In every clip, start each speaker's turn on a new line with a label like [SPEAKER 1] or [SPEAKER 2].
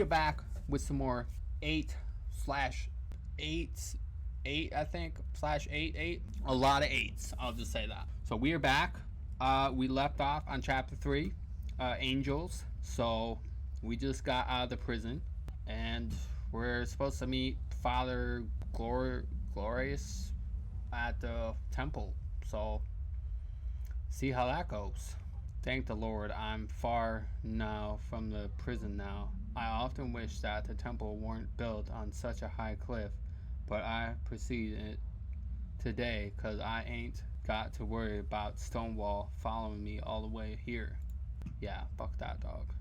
[SPEAKER 1] are back with some more 8 slash 8 8 I think slash 8 a lot of 8s, I'll just say that. So we are back. We left off on chapter 3, angels. So we just got out of the prison and we're supposed to meet Father Glorious at the temple. So see how that goes. Thank the Lord, I'm far now from the prison now. I often wish that the temple weren't built on such a high cliff, but I proceed it today cause I ain't got to worry about Stonewall following me all the way here. Yeah, fuck that dog.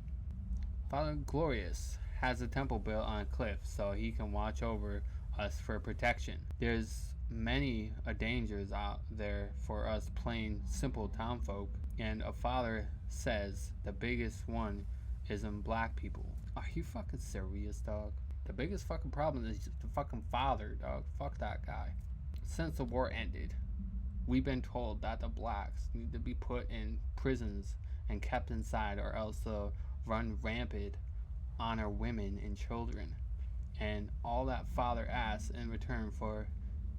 [SPEAKER 1] Father Glorious has a temple built on a cliff so he can watch over us for protection. There's many dangers out there for us plain simple townfolk, and a father says the biggest one is in black people. Are you fucking serious, dog? The biggest fucking problem is the fucking father, dog. Fuck that guy. Since the war ended, we've been told that the blacks need to be put in prisons and kept inside or else they'll run rampant on our women and children. And all that father asks in return for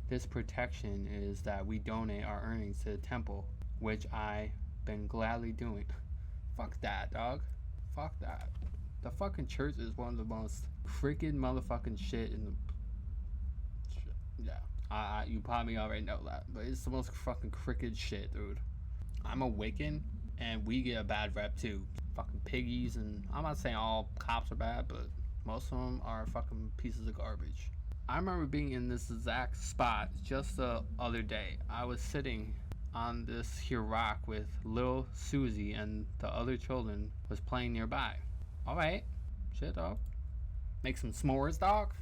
[SPEAKER 1] this protection is that we donate our earnings to the temple, which I been gladly doing. Fuck that, dog. Fuck that. The fucking church is one of the most freaking motherfucking shit in the... Yeah. You probably already know that, but it's the most fucking cricket shit, dude. I'm Awaken, and we get a bad rep too. Fucking piggies, and I'm not saying all cops are bad, but most of them are fucking pieces of garbage. I remember being in this exact spot just the other day. I was sitting on this here rock with little Susie and the other children was playing nearby. Alright. Shit, dog. Make some s'mores, dog.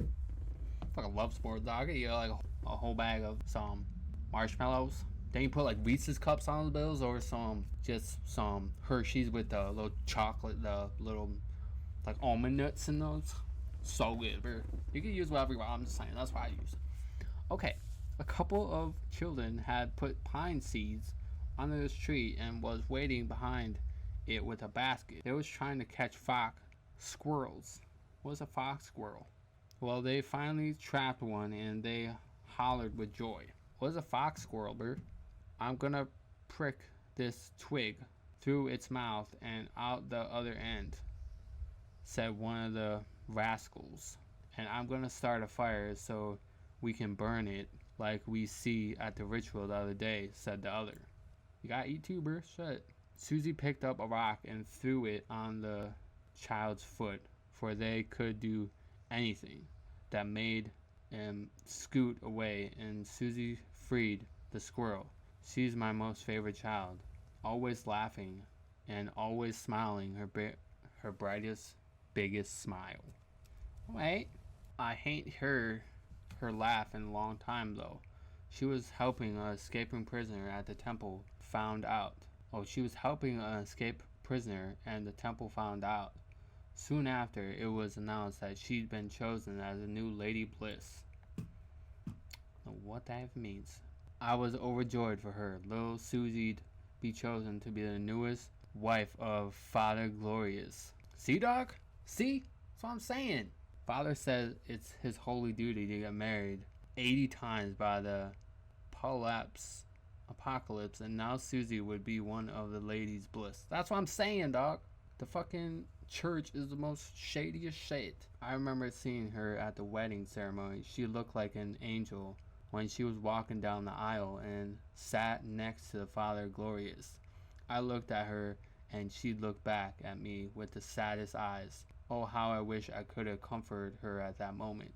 [SPEAKER 1] Fucking love s'mores, dog. You get like a whole bag of some marshmallows. Then you put like Reese's cups on the bills or some Hershey's with the little chocolate, the little like almond nuts in those. So good, bro. You can use whatever you want. I'm just saying. That's what I use. Okay. A couple of children had put pine seeds under this tree and was waiting behind it with a basket. They was trying to catch fox squirrels. What's a fox squirrel? Well, they finally trapped one and they hollered with joy. What's a fox squirrel, bro? I'm gonna prick this twig through its mouth and out the other end, said one of the rascals. And I'm gonna start a fire so we can burn it like we see at the ritual the other day, said the other. You gotta eat too, bro. Shit. Susie picked up a rock and threw it on the child's foot, for they could do anything that made him scoot away, and Susie freed the squirrel. She's my most favorite child, always laughing and always smiling her brightest, biggest smile. Wait, I ain't heard her laugh in a long time though. She was helping an escaping prisoner at the temple found out. She was helping an escaped prisoner and the temple found out. Soon after, it was announced that she'd been chosen as a new Lady Bliss. What that even means. I was overjoyed for her. Little Susie'd be chosen to be the newest wife of Father Glorious. See, dog? See? That's what I'm saying. Father said it's his holy duty to get married 80 times by the apocalypse, and now Susie would be one of the ladies' bliss. That's what I'm saying, dog. The fucking church is the most shadiest shit. I remember seeing her at the wedding ceremony. She looked like an angel when she was walking down the aisle and sat next to the Father Glorious. I looked at her and she looked back at me with the saddest eyes. Oh, how I wish I could have comforted her at that moment.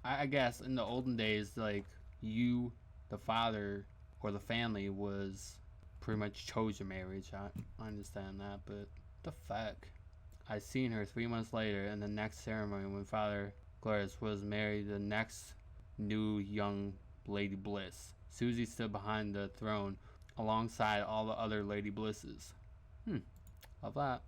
[SPEAKER 1] I guess in the olden days, like, you, the father, or the family was pretty much chose your marriage. I understand that, but the fuck? I seen her 3 months later in the next ceremony when Father Glorious was married the next new young Lady Bliss. Susie stood behind the throne alongside all the other Lady Blisses. Love that.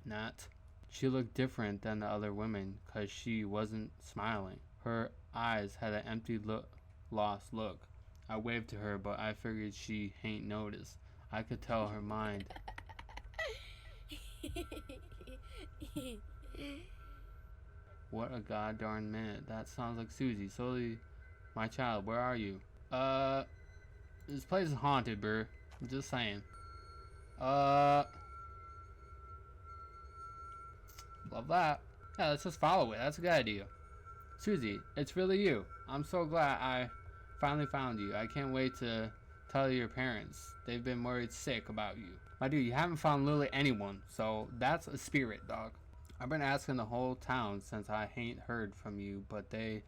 [SPEAKER 1] Not. She looked different than the other women because she wasn't smiling. Her eyes had an empty lost look. I waved to her, but I figured she ain't noticed. I could tell her mind. What a god darn minute. That sounds like Susie. Sully, my child, where are you? This place is haunted, bro. I'm just saying. Love that. Yeah, let's just follow it. That's a good idea. Susie, it's really you. I'm so glad I finally found you. I can't wait to tell your parents. They've been worried sick about you. My dude, you haven't found literally anyone, so that's a spirit, dog. I've been asking the whole town since I ain't heard from you, but they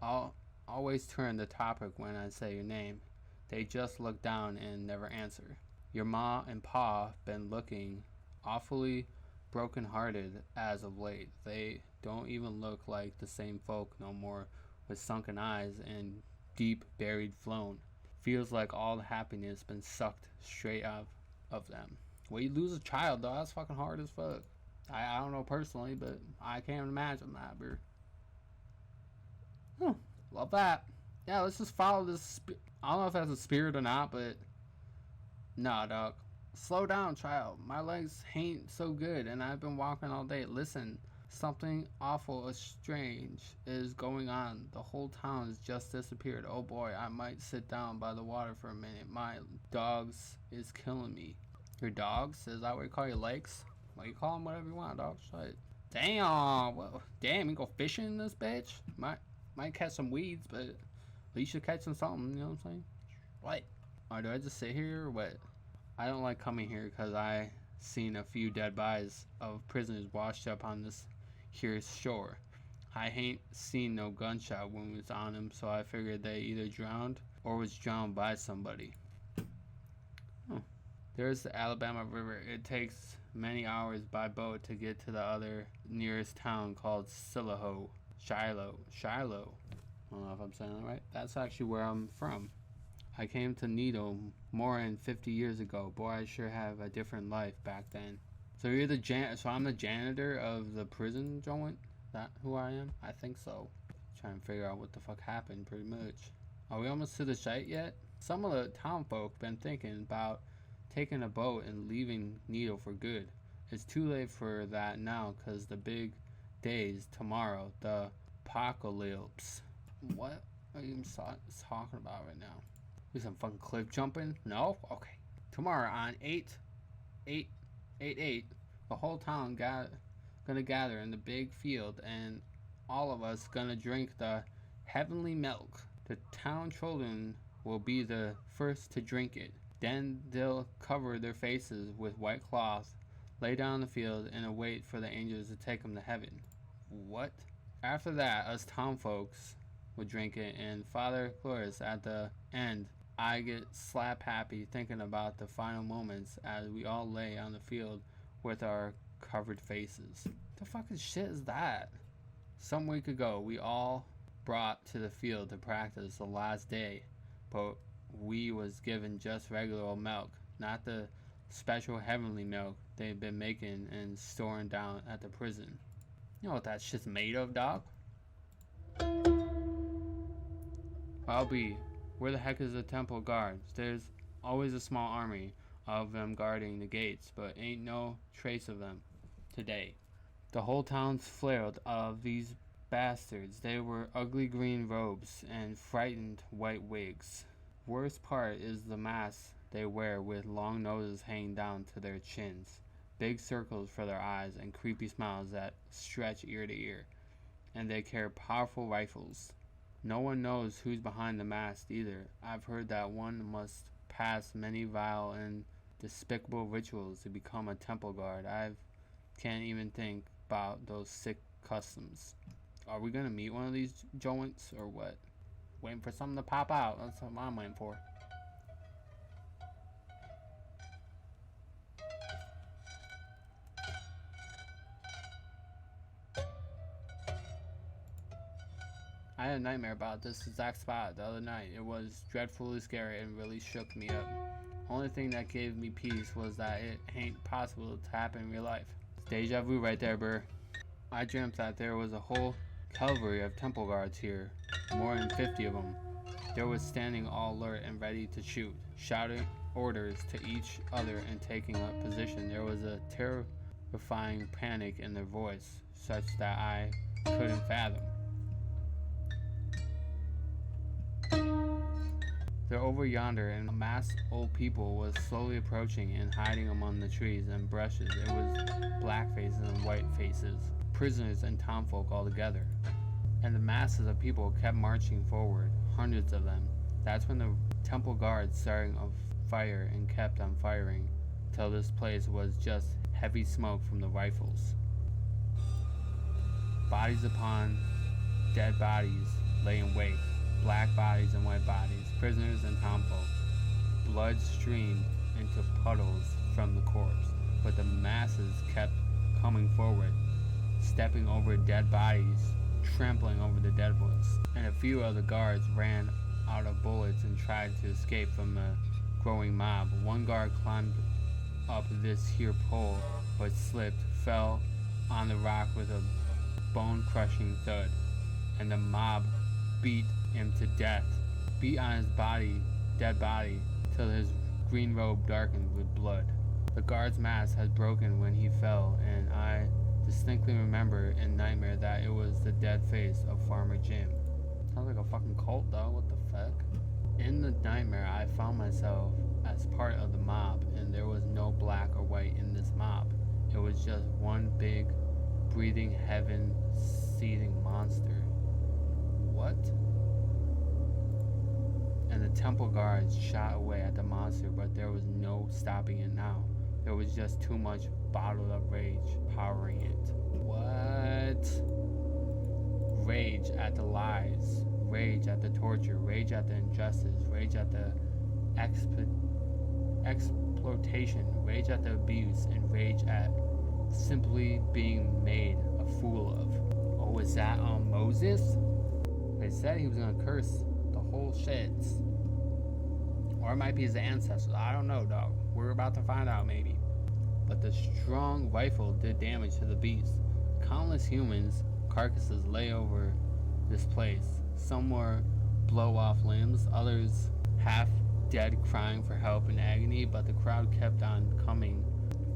[SPEAKER 1] all always turn the topic when I say your name. They just look down and never answer. Your ma and pa been looking awfully broken-hearted as of late. They don't even look like the same folk no more, with sunken eyes and deep buried flown. Feels like all the happiness been sucked straight out of them. Well, you lose a child, though. That's fucking hard as fuck. I don't know personally, but I can't imagine that, bro. Love that. Yeah, let's just follow this. I don't know if that's a spirit or not, but nah, dog. Slow down, child. My legs ain't so good, and I've been walking all day. Listen, something awful or strange is going on. The whole town has just disappeared. Oh boy, I might sit down by the water for a minute. My dogs is killing me. Your dogs? Is that what you call your legs? Well, you call them whatever you want, dog. Shit. Damn. Well, damn, you go fishing in this bitch? Might catch some weeds, but at least you catch something, you know what I'm saying? What? Or do I just sit here or what? I don't like coming here because I seen a few dead bodies of prisoners washed up on this here shore. I ain't seen no gunshot wounds on them, so I figured they either drowned or was drowned by somebody. There's the Alabama River. It takes many hours by boat to get to the other nearest town called Shiloh. I don't know if I'm saying that right. That's actually where I'm from. I came to Needle more than 50 years ago. Boy, I sure have a different life back then. So you're the so I'm the janitor of the prison joint? That who I am? I think so. Trying to figure out what the fuck happened, pretty much. Are we almost to the site yet? Some of the town folk been thinking about taking a boat and leaving Needle for good. It's too late for that now, cause the big day's tomorrow. The apocalypse. What are you talking about right now? Do some fucking cliff jumping? No? Okay. Tomorrow on 8/8/8, the whole town gonna gather in the big field, and all of us gonna drink the heavenly milk. The town children will be the first to drink it. Then they'll cover their faces with white cloth, lay down in the field, and await for the angels to take them to heaven. What? After that, us town folks would drink it, and Father Chloris at the end. I get slap happy thinking about the final moments as we all lay on the field with our covered faces. The fucking shit is that? Some week ago, we all brought to the field to practice the last day, but we was given just regular old milk, not the special heavenly milk they've been making and storing down at the prison. You know what that shit's made of, dog? I'll be. Where the heck is the temple guards? There's always a small army of them guarding the gates, but ain't no trace of them today. The whole town's flared of these bastards. They were ugly green robes and frightened white wigs. Worst part is the masks they wear with long noses hanging down to their chins, big circles for their eyes, and creepy smiles that stretch ear to ear. And they carry powerful rifles. No one knows who's behind the mask either. I've heard that one must pass many vile and despicable rituals to become a temple guard. I can't even think about those sick customs. Are we gonna meet one of these joints or what? Waiting for something to pop out. That's what I'm waiting for. I had a nightmare about this exact spot the other night. It was dreadfully scary and really shook me up. Only thing that gave me peace was that it ain't possible to happen in real life. It's deja vu right there, bro. I dreamt that there was a whole cavalry of temple guards here, more than 50 of them. They were standing all alert and ready to shoot, shouting orders to each other and taking up position. There was a terrifying panic in their voice, such that I couldn't fathom. They're over yonder, and a mass old people was slowly approaching and hiding among the trees and brushes. It was black faces and white faces, prisoners and townfolk all together. And the masses of people kept marching forward, hundreds of them. That's when the temple guards started a fire and kept on firing, till this place was just heavy smoke from the rifles. Bodies upon dead bodies lay in wait, black bodies and white bodies, prisoners and townfolk. Blood streamed into puddles from the corpse, but the masses kept coming forward, stepping over dead bodies, trampling over the dead ones. And a few of the guards ran out of bullets and tried to escape from the growing mob. One guard climbed up this here pole, but slipped, fell on the rock with a bone-crushing thud, and the mob beat him to death, beat on his dead body, till his green robe darkened with blood. The guard's mask had broken when he fell, and I distinctly remember in nightmare that it was the dead face of Farmer Jim. Sounds like a fucking cult, though. What the fuck? In the nightmare, I found myself as part of the mob, and there was no black or white in this mob. It was just one big, breathing, heaven-seething monster. What? And the temple guards shot away at the monster, but there was no stopping it now. There was just too much bottled up rage powering it. What? Rage at the lies, rage at the torture, rage at the injustice, rage at the exploitation, rage at the abuse, and rage at simply being made a fool of. Oh, is that Moses? They said he was gonna curse the whole shit. Or it might be his ancestors. I don't know, dog. We're about to find out, maybe. But the strong rifle did damage to the beast. Countless humans' carcasses lay over this place. Some were blow off limbs, others half dead, crying for help in agony, but the crowd kept on coming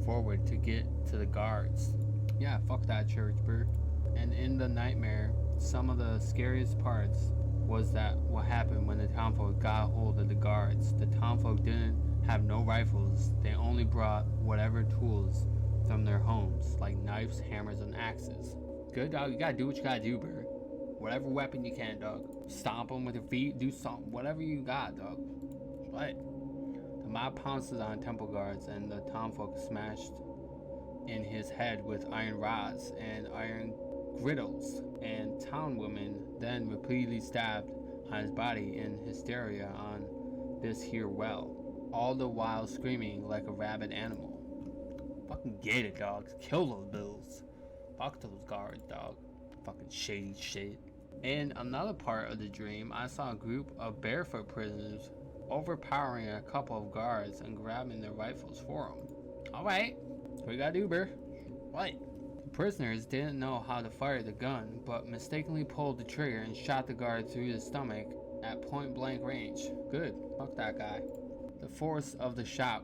[SPEAKER 1] forward to get to the guards. Yeah, fuck that church, Bert. And in the nightmare, some of the scariest parts was that what happened when the townfolk got hold of the guards. The townfolk didn't have no rifles. They only brought whatever tools from their homes, like knives, hammers, and axes. Good, dog. You gotta do what you gotta do, Bert. Whatever weapon you can, dog. Stomp them with your feet. Do something. Whatever you got, dog. Right. The mob pounces on temple guards, and the townfolk smashed in his head with iron rods and iron griddles, and town women then repeatedly stabbed on his body in hysteria on this here well, all the while screaming like a rabid animal. Fucking get it, dogs. Kill those bills. Fuck those guards, dog. Fucking shady shit. In another part of the dream, I saw a group of barefoot prisoners overpowering a couple of guards and grabbing their rifles for them. Alright, what you gotta do, bro? Right. The prisoners didn't know how to fire the gun, but mistakenly pulled the trigger and shot the guard through the stomach at point blank range. Good. Fuck that guy. The force of the shot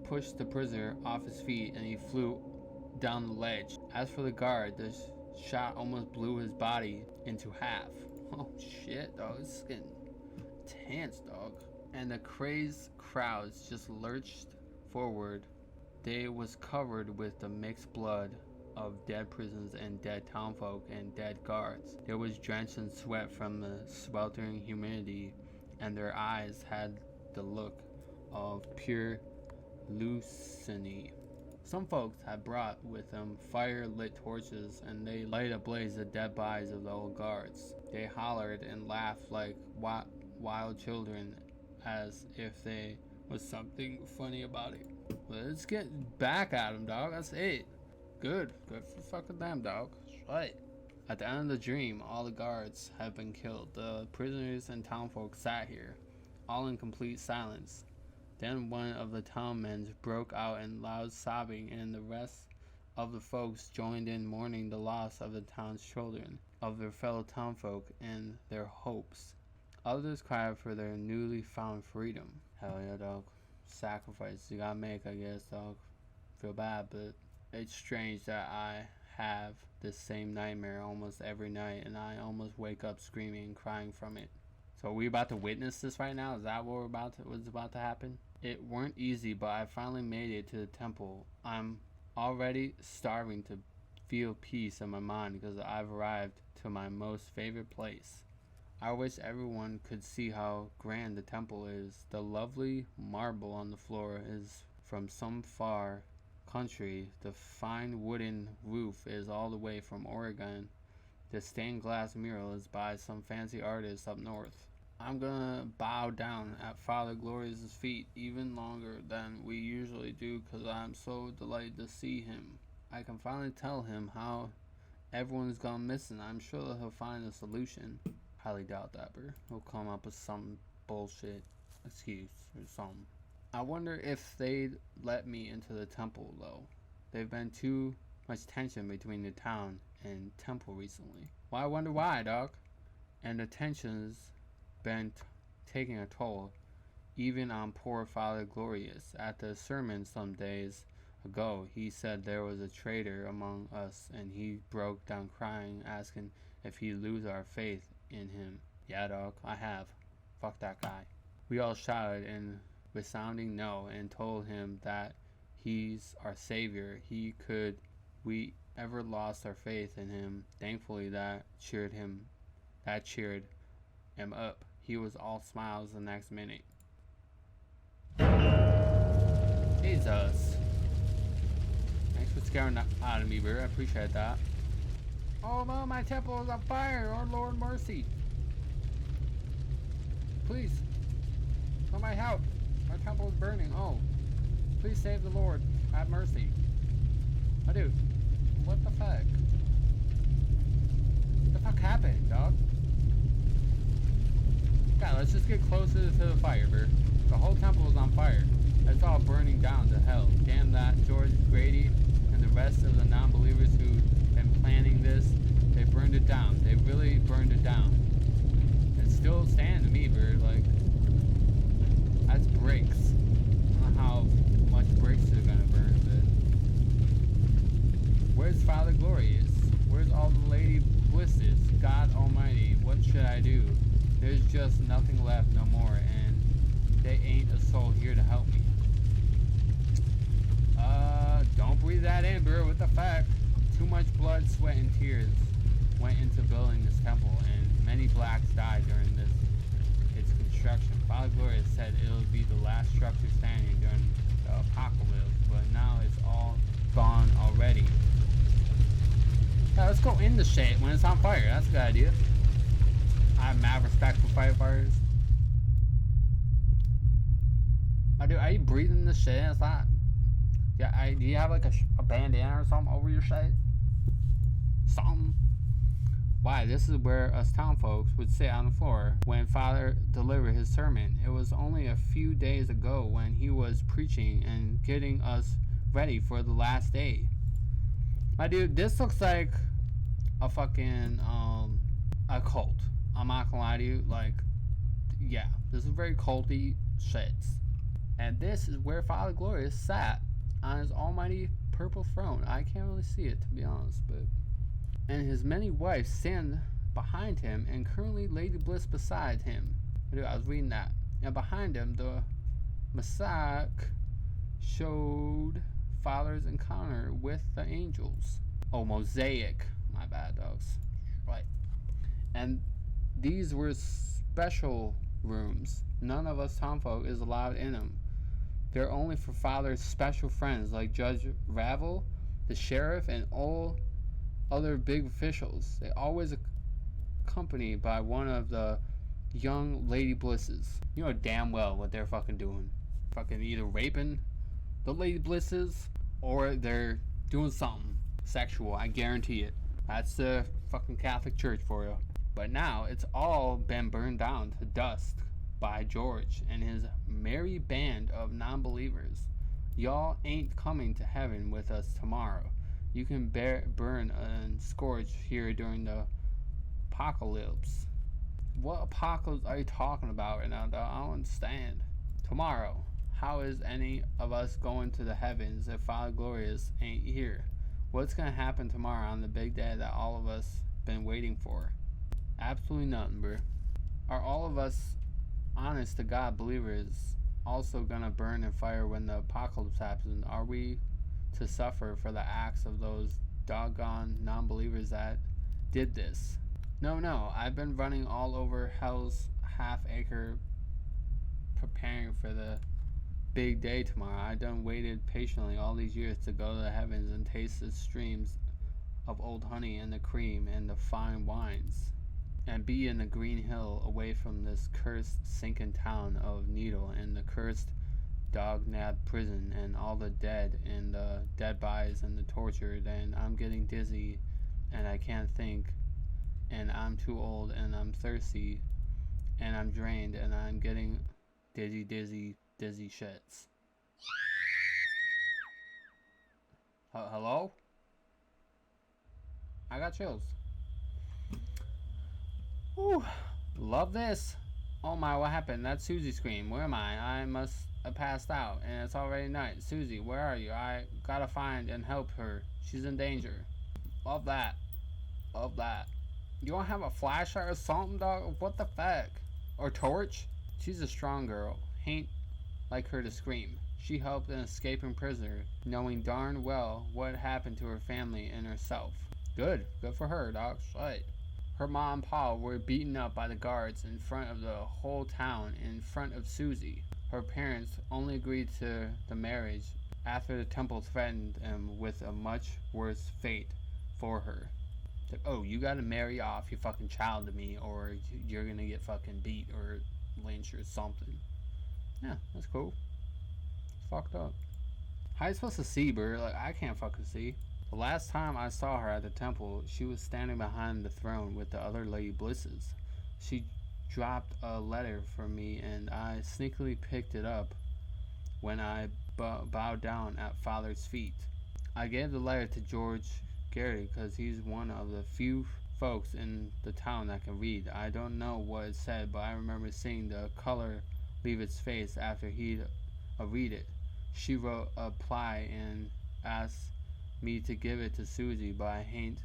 [SPEAKER 1] pushed the prisoner off his feet and he flew down the ledge. As for the guard, the shot almost blew his body into half. Oh shit, dog. This is getting intense, dog. And the crazed crowds just lurched forward. They was covered with the mixed blood of dead prisoners and dead townfolk and dead guards. They was drenched in sweat from the sweltering humidity, and their eyes had the look of pure luciny. Some folks had brought with them fire-lit torches, and they lighted ablaze the dead bodies of the old guards. They hollered and laughed like wild children, as if there was something funny about it. Let's get back at them, dog. That's it. Good for fucking them, dog. Right. At the end of the dream, all the guards have been killed. The prisoners and townfolk sat here, all in complete silence. Then one of the townmen broke out in loud sobbing, and the rest of the folks joined in mourning the loss of the town's children, of their fellow townfolk, and their hopes. Others cried for their newly found freedom. Hell yeah, dog. Sacrifice you gotta make, I guess, dog. Feel bad, but it's strange that I have this same nightmare almost every night, and I almost wake up screaming and crying from it. So are we about to witness this right now? Is that what was about to happen? It weren't easy, but I finally made it to the temple. I'm already starving to feel peace in my mind because I've arrived to my most favorite place. I wish everyone could see how grand the temple is. The lovely marble on the floor is from some far country. The fine wooden roof is all the way from Oregon. The stained glass mural is by some fancy artist up north. I'm gonna bow down at Father Glorious' feet even longer than we usually do because I'm so delighted to see him. I can finally tell him how everyone's gone missing. I'm sure that he'll find a solution. Highly doubt that, bro. He'll come up with some bullshit excuse or something. I wonder if they'd let me into the temple, though. There's been too much tension between the town and temple recently. Well, I wonder why, dog. And the tension's been taking a toll, even on poor Father Glorious. At the sermon some days ago, he said there was a traitor among us, and he broke down crying, asking if he'd lose our faith in him. Yeah, dog, I have. Fuck that guy. We all shouted in resounding no and told him that he's our savior. We ever lost our faith in him. Thankfully, that cheered him up. He was all smiles the next minute. Jesus. Thanks for scaring that out of me, bro. I appreciate that. Oh no, my temple is on fire. Oh Lord, mercy. Please. Somebody help. My temple is burning. Oh. Please save the Lord. Have mercy. I do. What the fuck? What the fuck happened, dog? God, let's just get closer to the fire, bro. The whole temple is on fire. It's all burning down to hell. Damn that George Grady and the rest of the non-believers who've been planning this. They burned it down. They really burned it down. It's still standing to me, bro. Like, that's bricks. I don't know how much bricks they're gonna burn, but where's Father Glorious? Where's all the Lady Blisses? God Almighty, what should I do? There's just nothing left no more, and they ain't a soul here to help me. Don't breathe that in, bro. What the fuck? Too much blood, sweat, and tears went into building this temple, and many blacks died during its construction. Father Gloria said it'll be the last structure standing during the apocalypse, but now it's all gone already. Yeah, let's go in the shit when it's on fire. That's a good idea. I have mad respect for firefighters. Are you breathing the shit? It's not. Yeah, do you have like a bandana or something over your shit? Something. Why? This is where us town folks would sit on the floor when Father delivered his sermon. It was only a few days ago when he was preaching and getting us ready for the last day. My dude, this looks like a fucking a cult. I'm not gonna lie to you, like, yeah, this is very culty shit. And this is where Father Glorious sat on his almighty purple throne. I can't really see it, to be honest, but... And his many wives stand behind him, and currently Lady Bliss beside him. Dude, I was reading that. And behind him, the mosaic showed Father's encounter with the angels. Oh, mosaic. My bad, dogs. Right. And these were special rooms. None of us townfolk is allowed in them. They're only for Father's special friends like Judge Ravel, the sheriff, and all other big officials. They always accompanied by one of the young Lady Blisses. You know damn well what they're fucking doing. Fucking either raping the Lady Blisses or they're doing something sexual. I guarantee it. That's the fucking Catholic Church for you. But now it's all been burned down to dust by George and his merry band of non-believers. Y'all ain't coming to heaven with us tomorrow. You can burn and scorch here during the apocalypse. What apocalypse are you talking about right now, dog? I don't understand. Tomorrow, how is any of us going to the heavens if Father Glorious ain't here? What's gonna happen tomorrow on the big day that all of us been waiting for? Absolutely nothing, bro. Are all of us honest to God believers also gonna burn in fire when the apocalypse happens? Are we to suffer for the acts of those doggone non-believers that did this? No, I've been running all over hell's half acre preparing for the big day tomorrow. I done waited patiently all these years to go to the heavens and taste the streams of old honey and the cream and the fine wines, and be in the green hill away from this cursed sinking town of Needle and the cursed dog-nabbed prison and all the dead and the dead bodies and the tortured, and I'm getting dizzy and I can't think, and I'm too old and I'm thirsty and I'm drained and I'm getting dizzy shits. Hello? I got chills. Whew. Love this. Oh my, what happened? That's Susie scream. Where am I? I must have passed out and it's already night. Susie, where are you? I gotta find and help her. She's in danger. Love that. Love that. You don't have a flashlight or something, dog? What the fuck? Or torch? She's a strong girl. Ain't like her to scream. She helped an escaping prisoner, knowing darn well what happened to her family and herself. Good for her, dog. Right. Her mom and pa were beaten up by the guards in front of the whole town in front of Susie. Her parents only agreed to the marriage after the temple threatened them with a much worse fate for her. Like, oh, you gotta marry off your fucking child to me or you're gonna get fucking beat or lynched or something. Yeah, that's cool. It's fucked up. How you supposed to see, bro? Like, I can't fucking see. The last time I saw her at the temple, she was standing behind the throne with the other Lady Blisses. She dropped a letter for me and I sneakily picked it up when I bowed down at Father's feet. I gave the letter to George Gary because he's one of the few folks in the town that can read. I don't know what it said, but I remember seeing the color leave its face after he'd read it. She wrote a reply and asked me to give it to Susie, but I ain't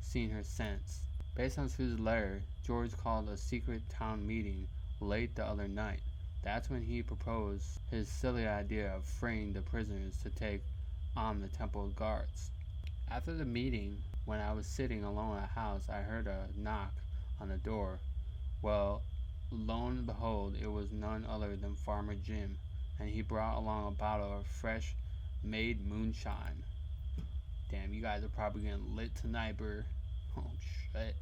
[SPEAKER 1] seen her since. Based on Susie's letter, George called a secret town meeting late the other night. That's when he proposed his silly idea of freeing the prisoners to take on the temple guards. After the meeting, when I was sitting alone at the house, I heard a knock on the door. Well, lo and behold, it was none other than Farmer Jim, and he brought along a bottle of fresh made moonshine. Damn, you guys are probably getting lit tonight, bro. Oh, shit.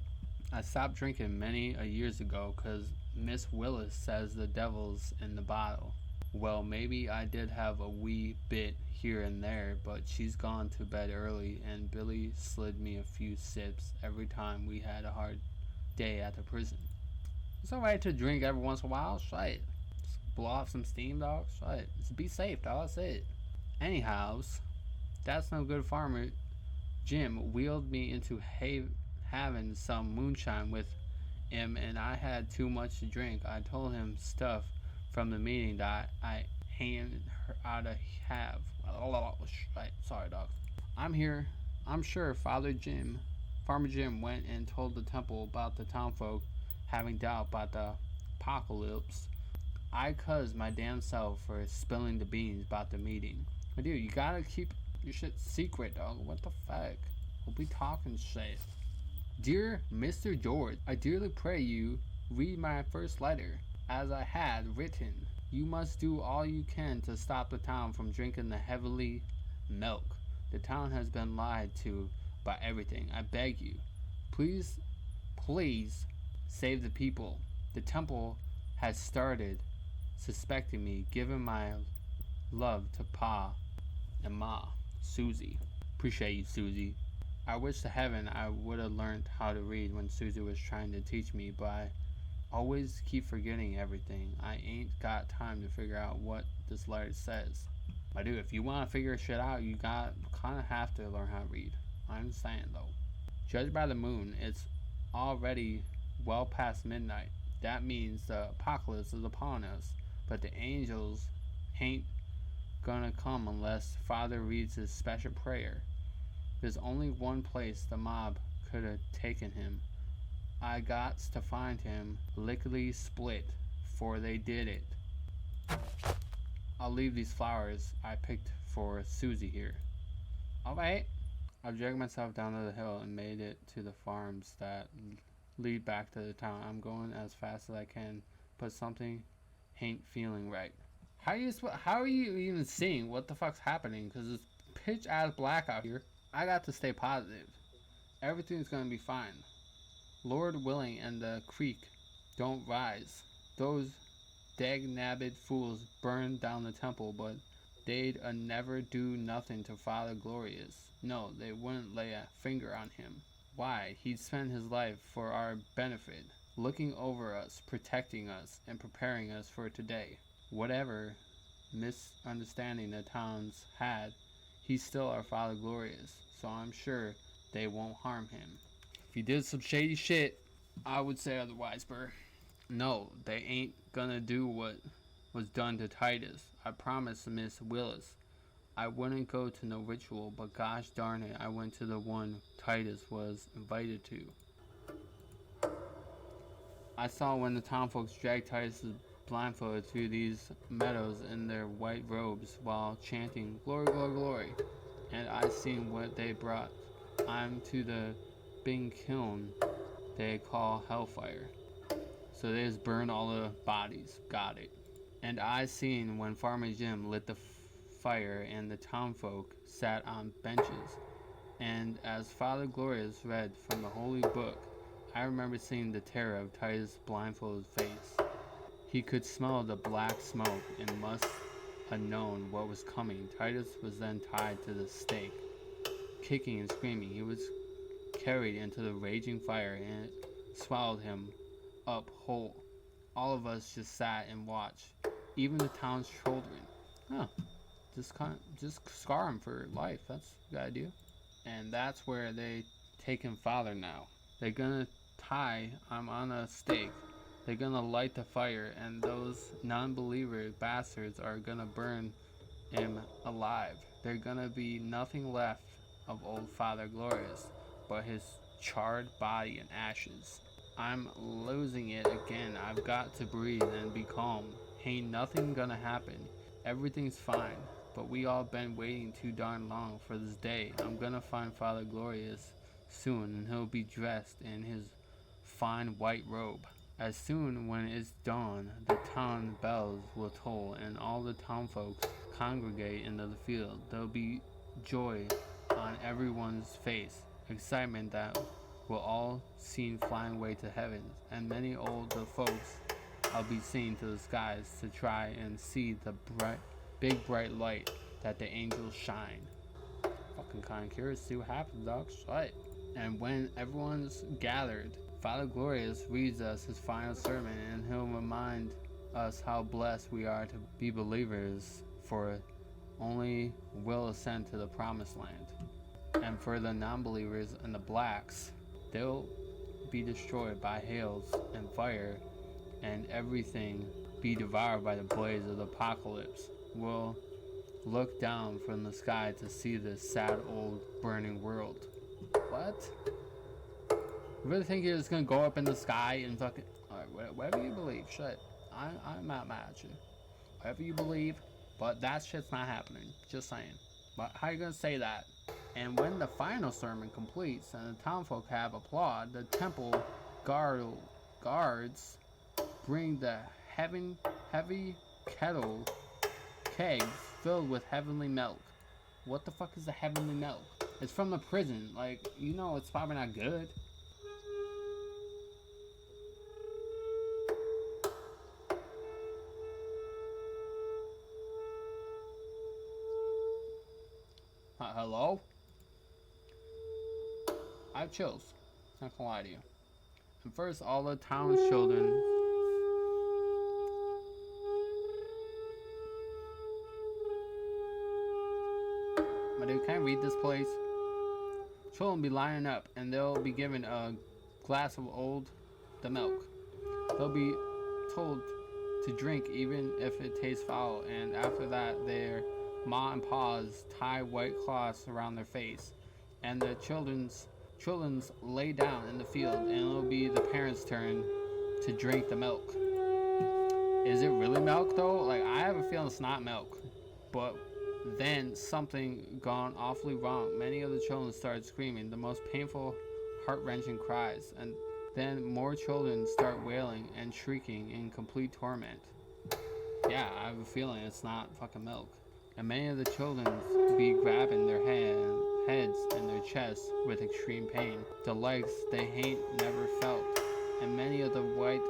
[SPEAKER 1] I stopped drinking many a years ago because Miss Willis says the devil's in the bottle. Well, maybe I did have a wee bit here and there, but she's gone to bed early, and Billy slid me a few sips every time we had a hard day at the prison. It's alright to drink every once in a while, shit. Just blow off some steam, dog, shit. Just be safe, dog, that's it. Anyhows, that's no good Farmer Jim wheeled me into having some moonshine with him, and I had too much to drink. I told him stuff from the meeting that I ain't ought to have. Sorry, dog. I'm sure Farmer Jim went and told the temple about the townfolk having doubt about the apocalypse. I cussed my damn self for spilling the beans about the meeting. But dude, you gotta keep your shit secret, dog. What the fuck? We'll be talking shit. Dear Mr. George, I dearly pray you read my first letter. As I had written, you must do all you can to stop the town from drinking the heavenly milk. The town has been lied to about everything. I beg you, please save the people. The temple has started suspecting me, given my love to Pa and Ma. Susie. Appreciate you, Susie. I wish to heaven I would have learned how to read when Susie was trying to teach me, but I always keep forgetting everything. I ain't got time to figure out what this letter says. I do. If you want to figure shit out, you kind of have to learn how to read. I understand, though. Judged by the moon, it's already well past midnight. That means the apocalypse is upon us, but the angels ain't gonna come unless Father reads his special prayer. There's only one place the mob could have taken him. I got to find him lickety split, for they did it. I'll leave these flowers I picked for Susie here. Alright. I dragged myself down to the hill and made it to the farms that lead back to the town. I'm going as fast as I can, but something ain't feeling right. How are you even seeing what the fuck's happening? Because it's pitch ass black out here. I got to stay positive. Everything's gonna be fine. Lord willing and the creek don't rise. Those dag-nabbed fools burned down the temple, but they'd never do nothing to Father Glorious. No, they wouldn't lay a finger on him. Why? He'd spent his life for our benefit, looking over us, protecting us, and preparing us for today. Whatever misunderstanding the towns had, he's still our Father Glorious, so I'm sure they won't harm him. If he did some shady shit, I would say otherwise, Burr. No, they ain't gonna do what was done to Titus. I promised Miss Willis I wouldn't go to no ritual, but gosh darn it, I went to the one Titus was invited to. I saw when the townfolks dragged Titus blindfolded through these meadows in their white robes while chanting, "Glory, glory, glory." And I seen what they brought. I'm to the big kiln they call Hellfire. So they just burn all the bodies. Got it. And I seen when Farmer Jim lit the fire and the townfolk sat on benches. And as Father Glorious read from the holy book, I remember seeing the terror of Titus' blindfolded face. He could smell the black smoke and must have known what was coming. Titus was then tied to the stake. Kicking and screaming, he was carried into the raging fire and it swallowed him up whole. All of us just sat and watched, even the town's children. Huh. Just scar him for life. That's a good idea. And that's where they taken Father now. They're gonna tie him on a stake. They're gonna light the fire, and those non-believer bastards are gonna burn him alive. There's gonna be nothing left of old Father Glorious but his charred body and ashes. I'm losing it again. I've got to breathe and be calm. Ain't nothing gonna happen. Everything's fine. But we all been waiting too darn long for this day. I'm gonna find Father Glorious soon, and he'll be dressed in his fine white robe. As soon when it's dawn, the town bells will toll, and all the townfolk congregate into the field. There'll be joy on everyone's face, excitement that we'll all seen flying away to heaven, and many older folks I'll be seeing to the skies to try and see the big bright light that the angels shine. Fucking kind of curious to see what happens, dog. Shut. And when everyone's gathered, Father Glorious reads us his final sermon, and he'll remind us how blessed we are to be believers, for only will ascend to the promised land. And for the non-believers and the blacks, they'll be destroyed by hails and fire, and everything be devoured by the blaze of the apocalypse. We'll look down from the sky to see this sad old burning world. What? You really think you're just gonna go up in the sky and fucking... Alright, whatever you believe, shit. I'm not mad at you. Whatever you believe, but that shit's not happening. Just saying. But how you gonna say that? And when the final sermon completes and the townfolk have applaud, the temple guards bring the heavy kegs filled with heavenly milk. What the fuck is the heavenly milk? It's from the prison. Like, you know it's probably not good. Hello? I have chills. Not gonna lie to you. And first, all the town's children... My dude, can I read this place? Children be lining up, and they'll be given a glass of the milk. They'll be told to drink even if it tastes foul, and after that, their ma and pa's tie white cloths around their face, and the children's lay down in the field, and it'll be the parents' turn to drink the milk. Is it really milk though? Like, I have a feeling it's not milk. But then something gone awfully wrong. Many of the children started screaming the most painful, heart-wrenching cries, and then more children start wailing and shrieking in complete torment. Yeah, I have a feeling it's not fucking milk. And many of the children be grabbing their heads and their chests with extreme pain, the legs they ain't never felt, and many of the white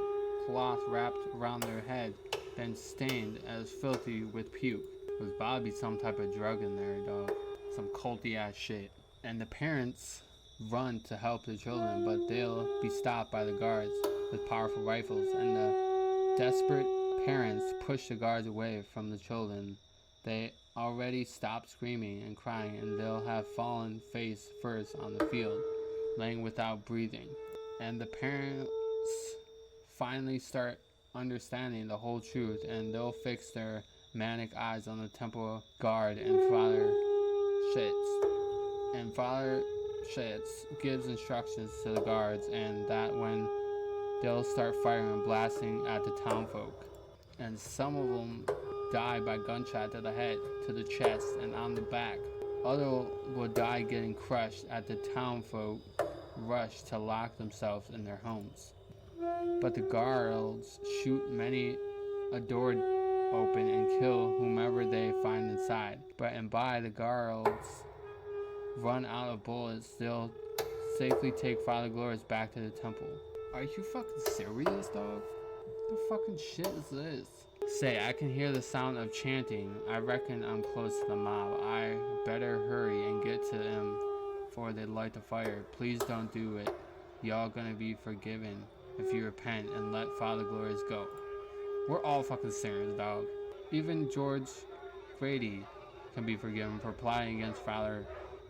[SPEAKER 1] cloth wrapped around their head been stained as filthy with puke. There's bound to be some type of drug in there, dog. Some culty ass shit. And the parents run to help the children, but they'll be stopped by the guards with powerful rifles, and the desperate parents push the guards away from the children. They already stopped screaming and crying, and they'll have fallen face first on the field, laying without breathing. And the parents finally start understanding the whole truth, and they'll fix their manic eyes on the temple guard, and Father Shits gives instructions to the guards, and that when they'll start firing and blasting at the townfolk. And some of them die by gunshot to the head, to the chest, and on the back. Others will die getting crushed as the townfolk rush to lock themselves in their homes. But the guards shoot many a door open and kill whomever they find inside. But and by the guards run out of bullets, they'll safely take Father Glorious back to the temple. Are you fucking serious, dog? What the fucking shit is this? Say, I can hear the sound of chanting. I reckon I'm close to the mob. I better hurry and get to them before they light the fire. Please don't do it. Y'all gonna be forgiven if you repent and let Father Glorious go. We're all fucking sinners, dog. Even George Grady can be forgiven for plotting against Father.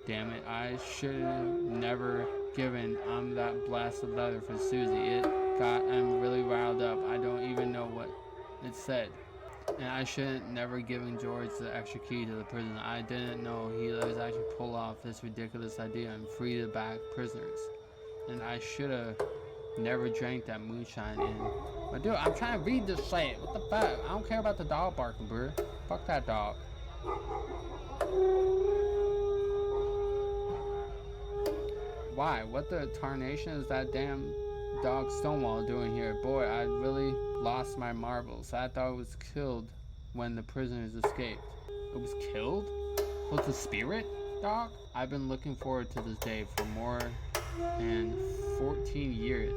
[SPEAKER 1] Damn it, I should have never given that blasted letter for Susie. I'm really riled up. I don't even know what it said. And I shouldn't never given George the extra key to the prison. I didn't know he was actually pull off this ridiculous idea and free the back prisoners. And I should have never drank that moonshine in. But dude, I'm trying to read this shit. What the fuck? I don't care about the dog barking, bro. Fuck that dog. Why? What the tarnation is that damn dog Stonewall doing here? Boy, I really lost my marbles. That dog was killed when the prisoners escaped. It was killed? So it's a spirit dog? I've been looking forward to this day for more than 14 years.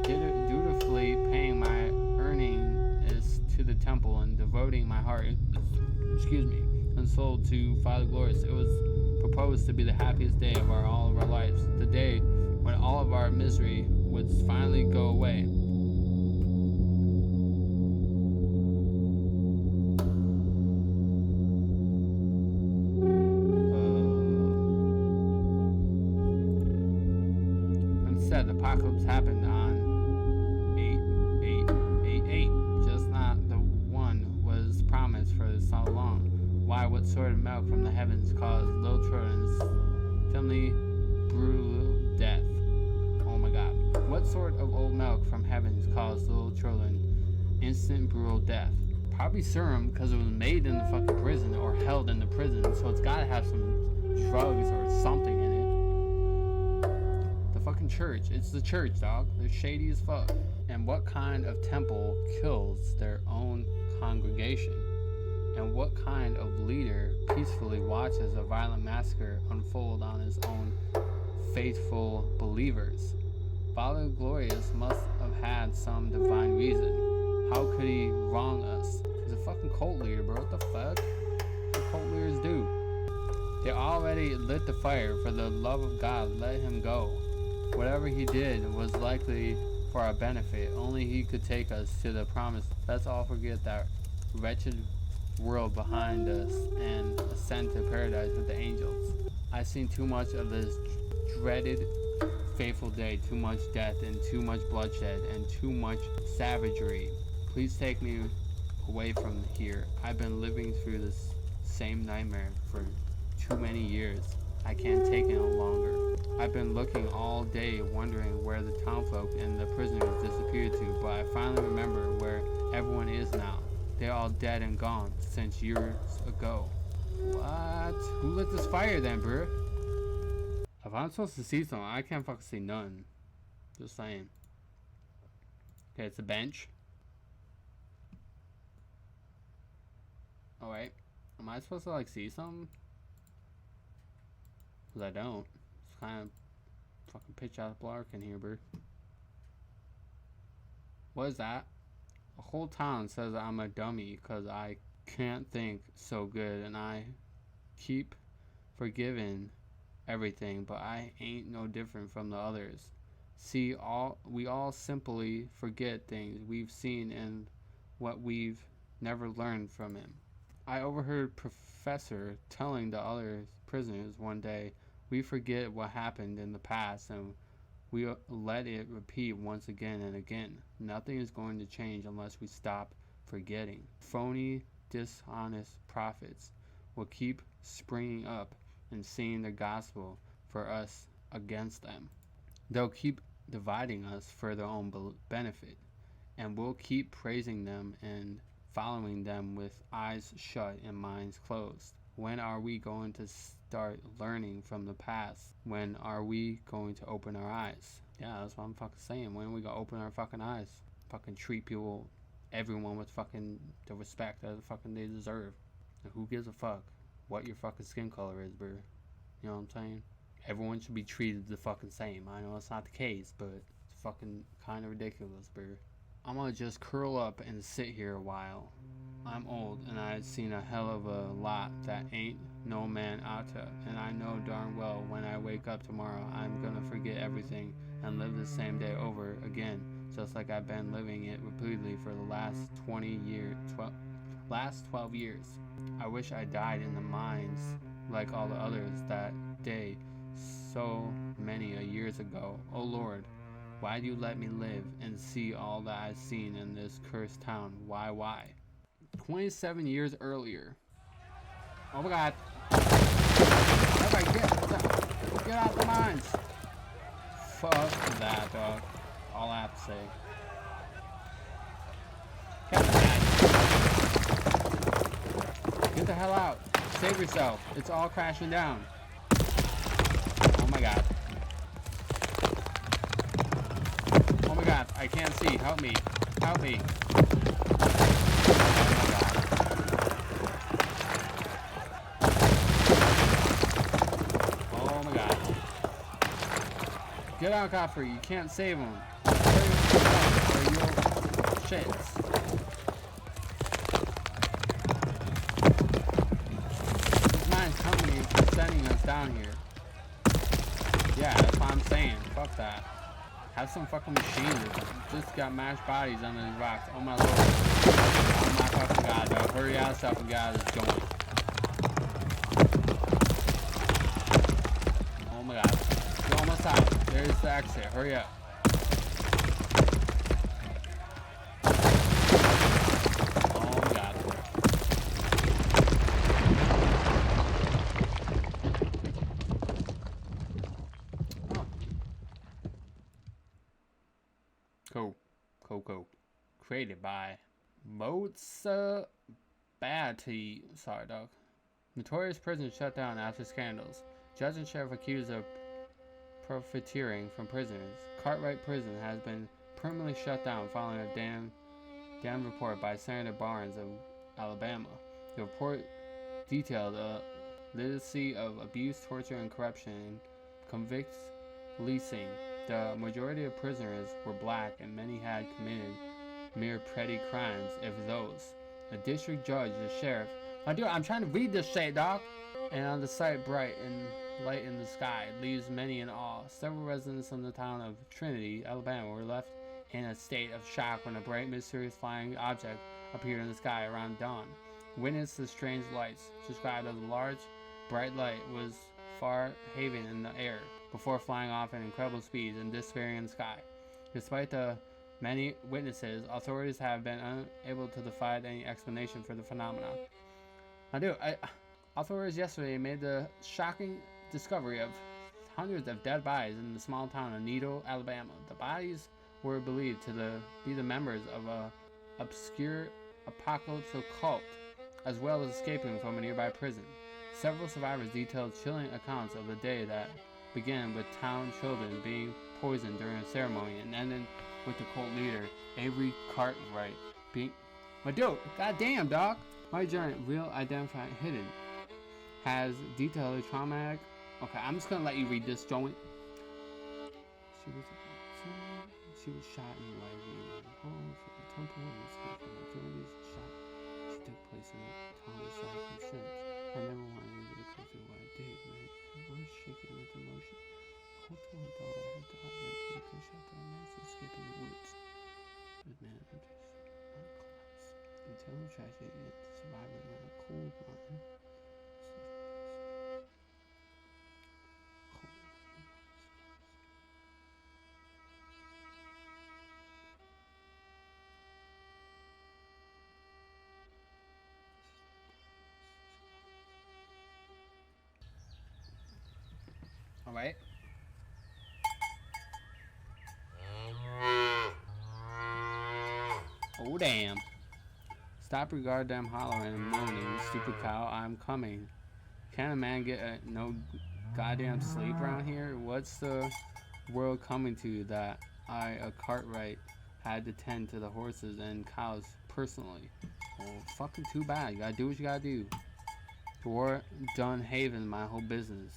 [SPEAKER 1] Dutifully paying my earnings to the temple and devoting my heart and soul to Father Glorious. It was proposed to be the happiest day of all of our lives, the day when all of our misery would finally go away. Instead, the apocalypse happened on 8/8/8/8, just not the one was promised for so long. Why, what sort of milk from the heavens caused little children's timely brutal death? Oh my god. What sort of old milk from heavens caused little children instant brutal death? Probably serum, because it was made in the fucking prison or held in the prison, so it's gotta have some drugs or something in it. The fucking church. It's the church, dog. They're shady as fuck. And what kind of temple kills their own congregation? And what kind of leader peacefully watches a violent massacre unfold on his own faithful believers? Father Glorious must have had some divine reason. How could he wrong us? He's a fucking cult leader, bro. What the fuck? What do cult leaders do? They already lit the fire. For the love of God, let him go. Whatever he did was likely for our benefit. Only he could take us to the promise. Let's all forget that wretched world behind us and ascend to paradise with the angels. I've seen too much of this dreaded fateful day, too much death and too much bloodshed and too much savagery. Please take me away from here. I've been living through this same nightmare for too many years. I can't take it no longer. I've been looking all day wondering where the townfolk and the prisoners disappeared to, but I finally remember where everyone is now. They're all dead and gone since years ago. What? Who lit this fire then, bruh? If I'm supposed to see something, I can't fucking see none. Just saying. Okay, it's a bench. Alright. Am I supposed to like see something? Cause I don't. It's kind of fucking pitch out dark in here, bro. What is that? The whole town says I'm a dummy because I can't think so good and I keep forgiving everything, but I ain't no different from the others. See, we all simply forget things we've seen and what we've never learned from him. I overheard Professor telling the other prisoners one day, we forget what happened in the past and we let it repeat once again and again. Nothing is going to change unless we stop forgetting. Phony, dishonest prophets will keep springing up and seeing the gospel for us against them. They'll keep dividing us for their own benefit, and we'll keep praising them and following them with eyes shut and minds closed. When are we going to start learning from the past? When are we going to open our eyes? Yeah, that's what I'm fucking saying. When are we gonna open our fucking eyes? Fucking treat people, everyone with fucking the respect that fucking they deserve. And who gives a fuck what your fucking skin color is, bro? You know what I'm saying? Everyone should be treated the fucking same. I know it's not the case, but it's fucking kind of ridiculous, bro. I'm gonna just curl up and sit here a while. I'm old and I've seen a hell of a lot that ain't no man oughta, and I know darn well when I wake up tomorrow I'm gonna forget everything and live the same day over again, just like I've been living it repeatedly for the last 12 years. I wish I died in the mines like all the others that day so many years ago. Oh Lord, why do you let me live and see all that I've seen in this cursed town? Why? 27 years earlier. Oh my god. Everybody get out the mines. Fuck that, dog. All I have to say. Get the hell out. Save yourself. It's all crashing down. Oh my god. Oh my god. I can't see. Help me. Help me. Oh my god. Get out, Godfrey. You can't save him. Hurry up, or you'll shits. This mine's company is sending us down here. Yeah, that's what I'm saying. Fuck that. Have some fucking machines or something. Just got mashed bodies under these rocks. Oh my lord. Oh my fucking god, dog. Hurry out stuff and get out of this joint. Oh my god. You're almost out. There's the exit. Hurry up. Oh my god. Oh. Coco. Created by Moth. Sorry, dog. Notorious prison shut down after scandals. Judge and sheriff accused of profiteering from prisoners. Cartwright Prison has been permanently shut down following a damn report by Senator Barnes of Alabama. The report detailed a litany of abuse, torture, and corruption and convicts leasing. The majority of prisoners were black and many had committed mere petty crimes, if those. A district judge, the sheriff. I'm trying to read this shit, dog. And on the sight bright and light in the sky leaves many in awe. Several residents of the town of Trinity, Alabama, were left in a state of shock when a bright, mysterious flying object appeared in the sky around dawn. Witnessed the strange lights, described as a large, bright light, was far haven in the air before flying off at incredible speeds and disappearing in the sky. Despite the many witnesses, authorities have been unable to provide any explanation for the phenomenon. Authorities yesterday made the shocking discovery of hundreds of dead bodies in the small town of Needle, Alabama. The bodies were believed to be the members of a obscure apocalyptic cult, as well as escaping from a nearby prison. Several survivors detailed chilling accounts of the day that began with town children being poisoned during a ceremony and ended with the cult leader, Avery Cartwright, being... My dude, goddamn, dog! My giant real identified hidden has detailed traumatic... Okay, I'm just gonna let you read this, joint. She was shot in the leg in the home for the temple and escaped from authorities. Shot. She took place in a town of since. I never wanted anybody to go through what I did, man. I was shaking with emotion. The whole time I thought I had died until the gunshot that I managed to escape in the woods. But man, I just not collapse. Until the tragedy and surviving in a cold mine. Alright. Oh damn. Stop your goddamn hollering and moaning, stupid cow, I'm coming. Can a man get no goddamn sleep around here? What's the world coming to that I, a Cartwright, had to tend to the horses and cows personally? Well, fucking too bad. You gotta do what you gotta do. The war done haven my whole business.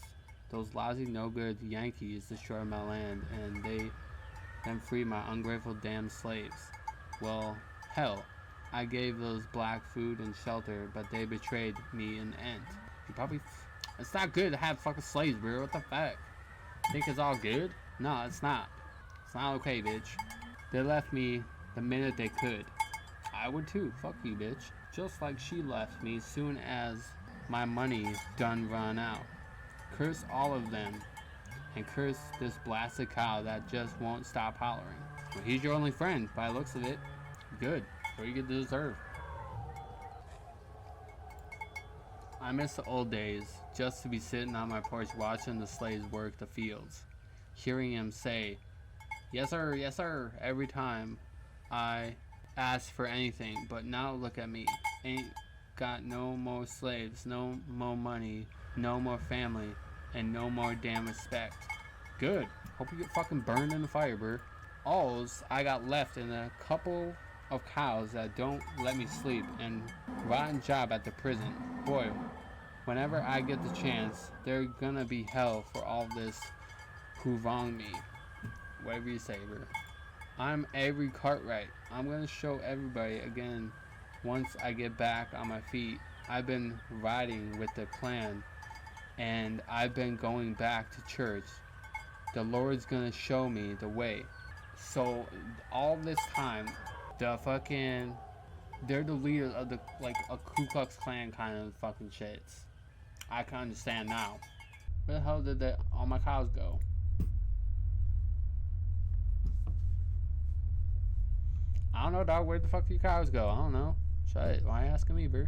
[SPEAKER 1] Those lousy, no-good Yankees destroyed my land, and they then freed my ungrateful damn slaves. Well, hell, I gave those black food and shelter, but they betrayed me in the end. You probably... It's not good to have fucking slaves, bro. What the fuck? Think it's all good? No, it's not. It's not okay, bitch. They left me the minute they could. I would too. Fuck you, bitch. Just like she left me soon as my money done run out. Curse all of them, and curse this blasted cow that just won't stop hollering. Well, he's your only friend, by the looks of it. Good. What you get to deserve. I miss the old days, just to be sitting on my porch watching the slaves work the fields. Hearing him say, yes sir, every time I asked for anything, but now look at me. Ain't got no more slaves, no more money, no more family, and no more damn respect. Good. Hope you get fucking burned in the fire, bro. Alls I got left in a couple of cows that don't let me sleep and rotten job at the prison. Boy, whenever I get the chance, they're gonna be hell for all this who wronged me. Whatever you say, bro. I'm Avery Cartwright. I'm gonna show everybody again once I get back on my feet. I've been riding with the clan, and I've been going back to church. The Lord's gonna show me the way. So all this time, they're the leaders of the, like, a Ku Klux Klan kind of fucking shits. I can understand now. Where the hell did all my cows go? I don't know, dog. Where the fuck do your cows go? I don't know. Shit, why are you asking me, bro?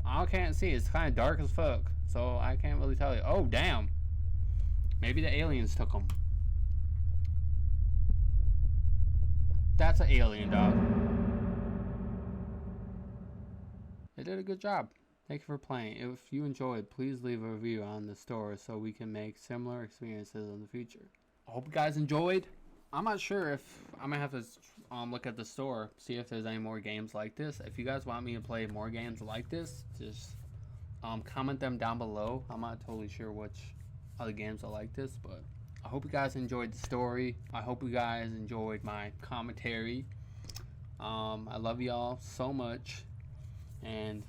[SPEAKER 1] I can't see. It's kind of dark as fuck, so I can't really tell you. Oh, damn. Maybe the aliens took them. That's an alien, dog. They did a good job. Thank you for playing. If you enjoyed, please leave a review on the store so we can make similar experiences in the future. I hope you guys enjoyed. I'm not sure if I'm gonna have to look at the store, see if there's any more games like this. If you guys want me to play more games like this, just comment them down below. I'm not totally sure which other games are like this, but I hope you guys enjoyed the story. I hope you guys enjoyed my commentary. I love y'all so much, and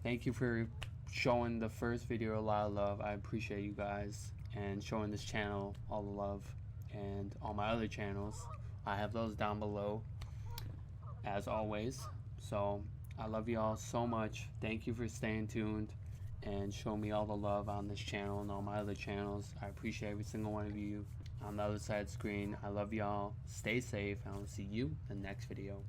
[SPEAKER 1] thank you for showing the first video a lot of love. I appreciate you guys, and showing this channel all the love. And all my other channels, I have those down below as always. So I love you all so much. Thank you for staying tuned and showing me all the love on this channel and all my other channels. I appreciate every single one of you on the other side of the screen. I love y'all. Stay safe, and I'll see you in the next video.